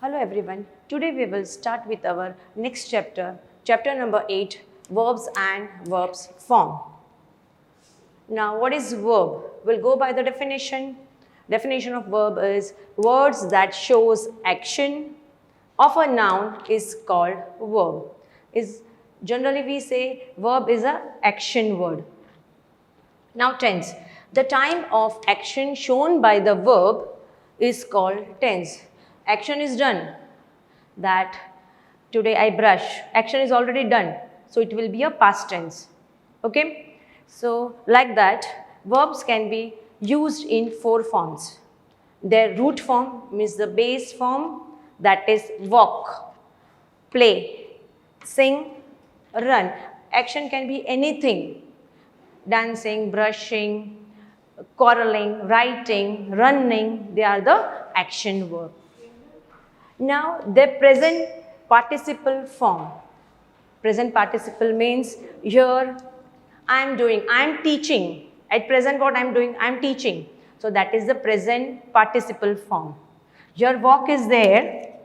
Hello everyone. Today we will start with our next chapter, chapter number 8, verbs and verbs form. Now what is verb? We'll go by the definition. Definition of verb is words that shows action of a noun is called verb. Generally we say verb is a action word. Now tense. The time of action shown by the verb is called tense. Action is done. That today I brush. Action is already done. So it will be a past tense. Okay. So like that, verbs can be used in 4 forms. Their root form means the base form, that is walk, play, sing, run. Action can be anything. Dancing, brushing, quarreling, writing, running, they are the action verb. Now, their present participle form. Present participle means here I am doing, I am teaching. At present what I am doing? I am teaching. So, that is the present participle form. Your walk is there.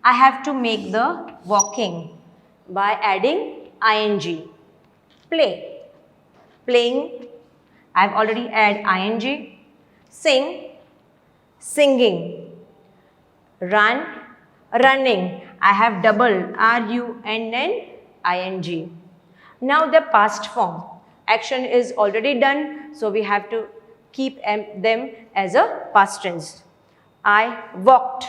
I have to make the walking by adding ing. Play. Playing, I have already added ing. Sing, singing. Run, running. I have doubled RUNN ing. Now the past form. Action is already done, so we have to keep them as a past tense. I walked.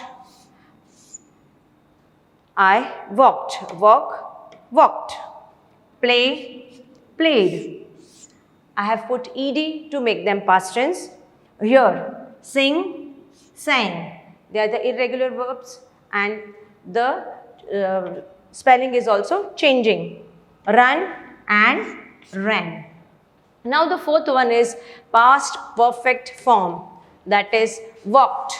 I walked. Walk, walked. Play, played. I have put ed to make them past tense. Here, sing, sang. They are the irregular verbs and the spelling is also changing. Run and ran. Now the fourth one is past perfect form, that is walked.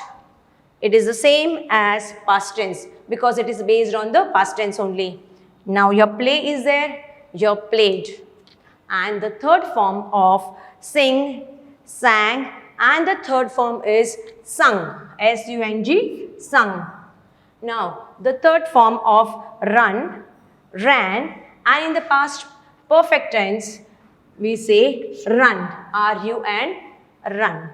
It is the same as past tense because it is based on the past tense only. Now your play is there, your played. And the third form of sing, sang, and the third form is sung, S-U-N-G, sung. Now, the third form of run, ran, and in the past perfect tense, we say run, R-U-N, run.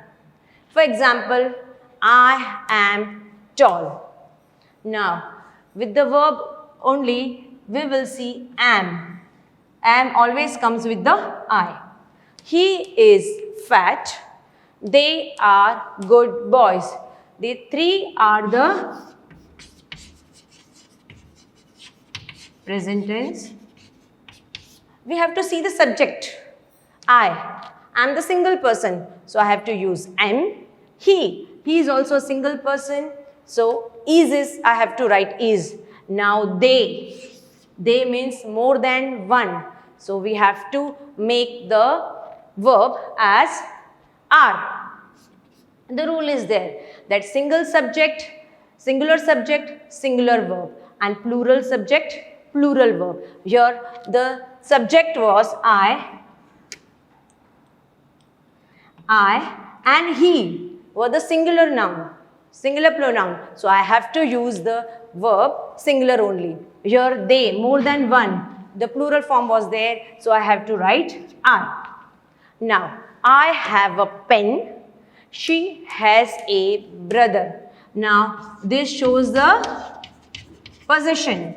For example, I am tall. Now, with the verb only, we will see am. Am always comes with the I. He is fat. They are good boys. The three are the present tense. We have to see the subject. I am the single person, so I have to use am. He is also a single person, so is I have to write is. Now they means more than one, so we have to make the verb as are. The rule is there that singular subject, singular verb, and plural subject, plural verb. Here the subject was I and he were the singular noun, singular pronoun. So I have to use the verb singular only. Here they, more than one. The plural form was there, so I have to write are. Now, I have a pen. She has a brother. Now, this shows the possession.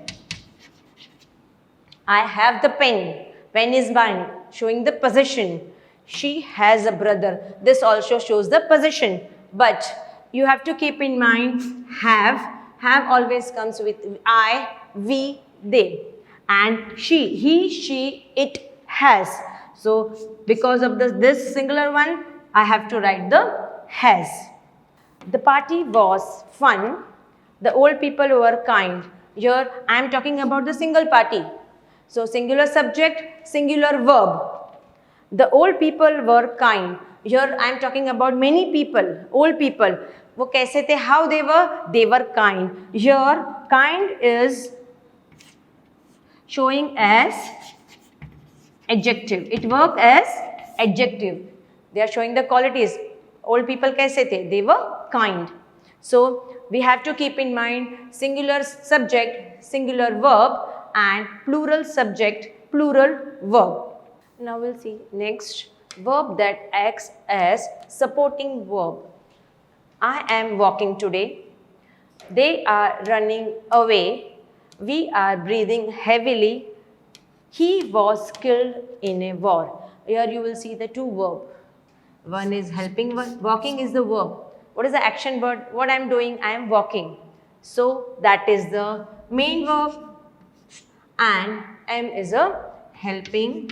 I have the pen. Pen is mine, showing the possession. She has a brother. This also shows the possession. But you have to keep in mind, have always comes with I, we, they. And she, he, she, it has. So, because of this singular one, I have to write the has. The party was fun. The old people were kind. Here, I am talking about the single party. So, singular subject, singular verb. The old people were kind. Here, I am talking about many people, old people. वो कैसे थे? How they were? They were kind. Here, kind is showing as adjective. It works as adjective. They are showing the qualities. Old people कैसे थे? They were kind. So we have to keep in mind singular subject, singular verb and plural subject, plural verb. Now we'll see next verb that acts as supporting verb. I am walking today. They are running away. We are breathing heavily. He was killed in a war. Here you will see the two verbs. One is helping, walking is the verb. What is the action word? What I am doing? I am walking. So that is the main verb and am is a helping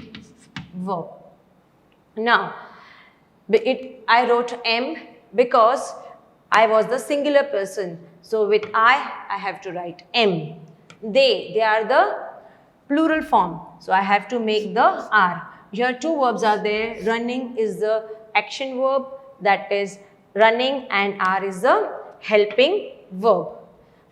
verb. Now, I wrote am because I was the singular person. So with I have to write am. They are the plural form. So I have to make the are. Here two verbs are there. Running is the action verb, that is running, and are is the helping verb.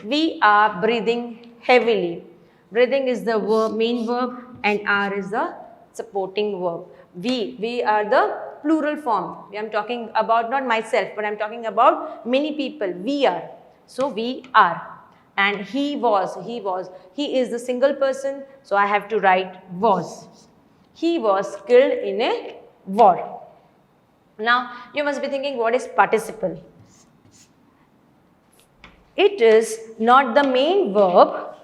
We are breathing heavily. Breathing is the verb, main verb, and are is the supporting verb. We are the plural form. I am talking about not myself, but I am talking about many people. We are. So we are. And he is the single person, so I have to write was. He was killed in a war. Now you must be thinking, what is participle? It is not the main verb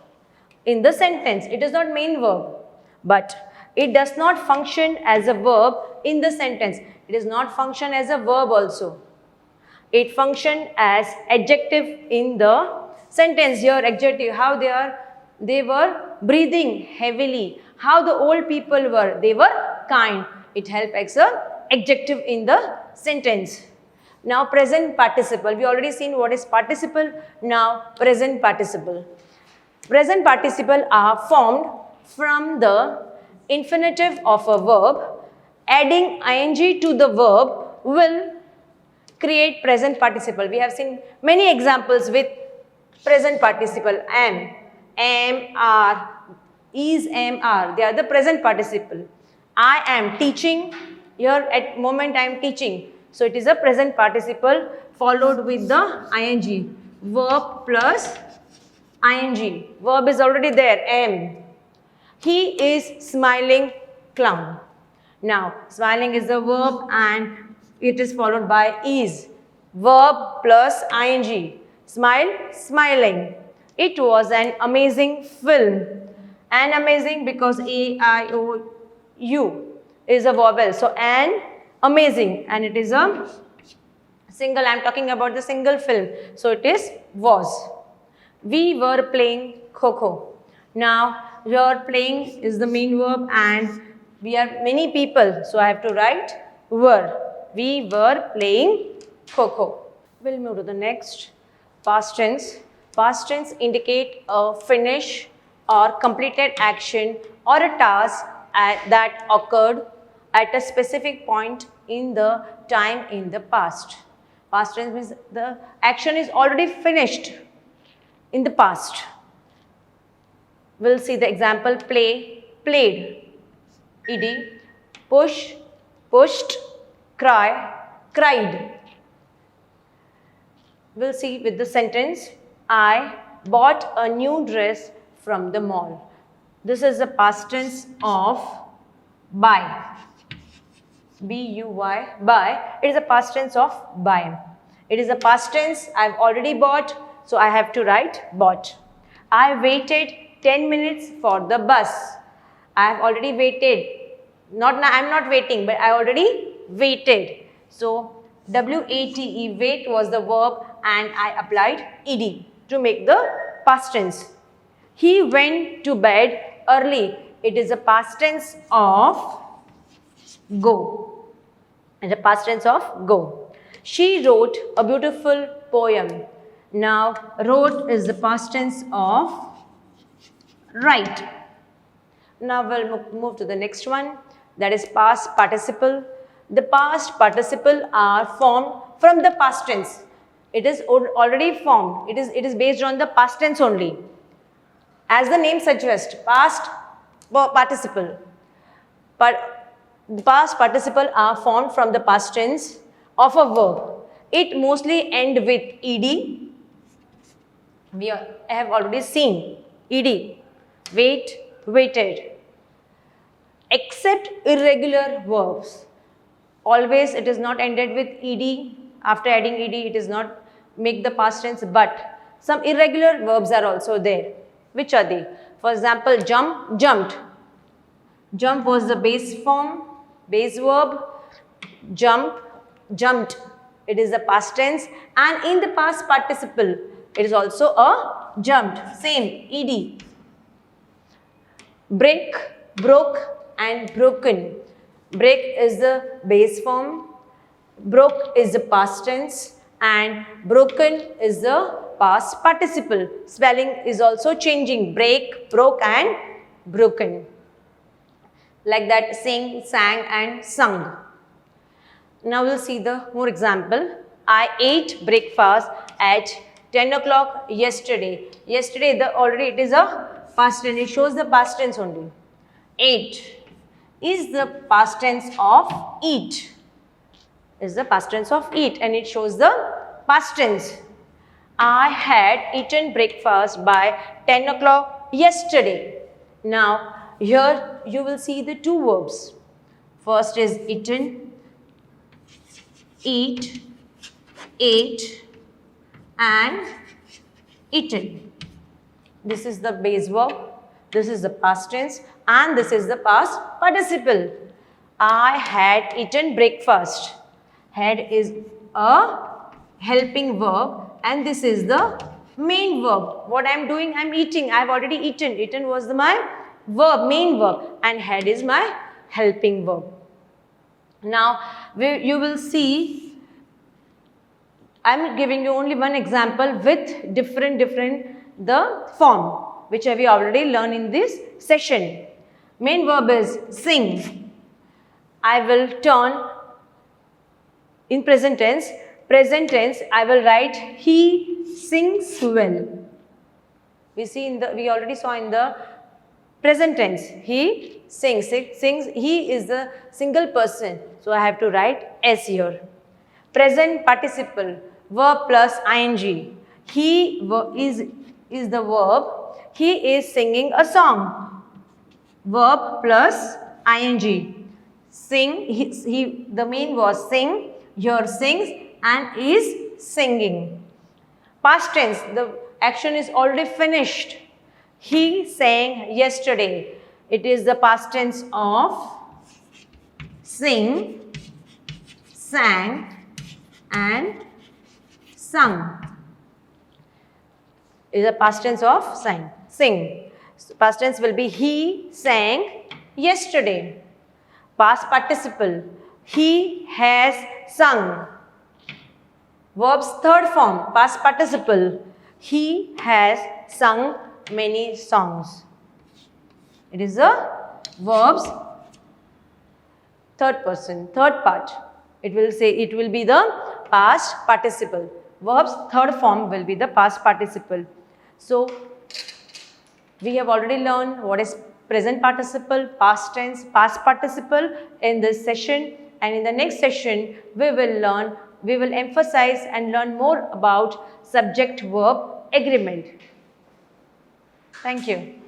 in the sentence. It is not main verb, but it does not function as a verb in the sentence. It does not function as a verb also. It functions as adjective in the sentence. Here adjective, how they were breathing heavily. How the old people were, they were kind. It helps as an adjective in the sentence. Now present participle. We already seen what is participle. Now present participle. Present participle are formed from the infinitive of a verb. Adding ing to the verb will create present participle. We have seen many examples with present participle. Am, are, is, am, are. They are the present participle. I am teaching. Here at moment I am teaching. So it is a present participle followed with the ing. Verb plus ing. Verb is already there. Am. He is smiling clown. Now smiling is the verb and it is followed by is. Verb plus ing. Smile, smiling. It was an amazing film. An amazing because A-I-O-U is a vowel. So an amazing, and it is a single. I am talking about the single film. So it is was. We were playing Kho-Kho. Now your playing is the main verb and we are many people. So I have to write were. We were playing Kho-Kho. We'll move to the next. Past tense. Past tense indicate a finish or completed action or a task that occurred at a specific point in the time in the past. Past tense means the action is already finished in the past. We'll see the example. Play, played. Ed. Push, pushed. Cry, cried. We'll see with the sentence. I bought a new dress from the mall. This is the past tense of buy. B-U-Y, buy. It is a past tense of buy. It is a past tense. I've already bought, so I have to write bought. I waited 10 minutes for the bus. I have already waited. I'm not waiting, but I already waited. So W-A-T-E, wait was the verb and I applied ed to make the past tense. He went to bed early. It is a past tense of go. And the past tense of go. She wrote a beautiful poem. Now wrote is the past tense of write. Now we'll move to the next one, that is past participle. The past participle are formed from the past tense. It is already formed. It is based on the past tense only. As the name suggests, past participle. But the past participle are formed from the past tense of a verb. It mostly end with ed We have already seen ed, wait, waited. Except irregular verbs, always it is not ended with ed. After adding ed, it is not make the past tense, but some irregular verbs are also there. Which are they? For example, jump, jumped. Jump was the base form, base verb. Jump, jumped, it is the past tense, and in the past participle it is also a jumped, same ed. Break, broke and broken. Break is the base form, broke is the past tense, and broken is the past participle. Spelling is also changing, break, broke and broken. Like that, sing, sang and sung. Now we'll see the more example. I ate breakfast at 10 o'clock yesterday. Yesterday, already it is a past tense. It shows the past tense only. Ate is the past tense of eat. Is the past tense of eat, and it shows the past tense. I had eaten breakfast by 10 o'clock yesterday. Now here you will see the two verbs. First is eaten, eat, ate and eaten. This is the base verb, this is the past tense, and this is the past participle. I had eaten breakfast. Had is a helping verb and this is the main verb. What I am doing, I am eating. I have already eaten. Eaten was my verb, main verb, and had is my helping verb. Now you will see, I am giving you only one example with different the form which we already learned in this session. Main verb is sing. I will turn in present tense. Present tense, I will write he sings well. We already saw in the present tense, he sings. He is the single person, so I have to write s here. Present participle, verb plus ing. He is the verb. He is singing a song. Verb plus ing. Sing. The main was sing. Here sings and is singing. Past tense. The action is already finished. He sang yesterday. It is the past tense of sing, sang and sung. Is a past tense of sing. So past tense will be he sang yesterday. Past participle, he has sung. Verb's third form, past participle, he has sung many songs. It is a verb's third person, third part. It will be the past participle. Verb's third form will be the past participle. So we have already learned what is present participle, past tense, past participle in this session, and in the next session we will emphasize and learn more about subject verb agreement. Thank you.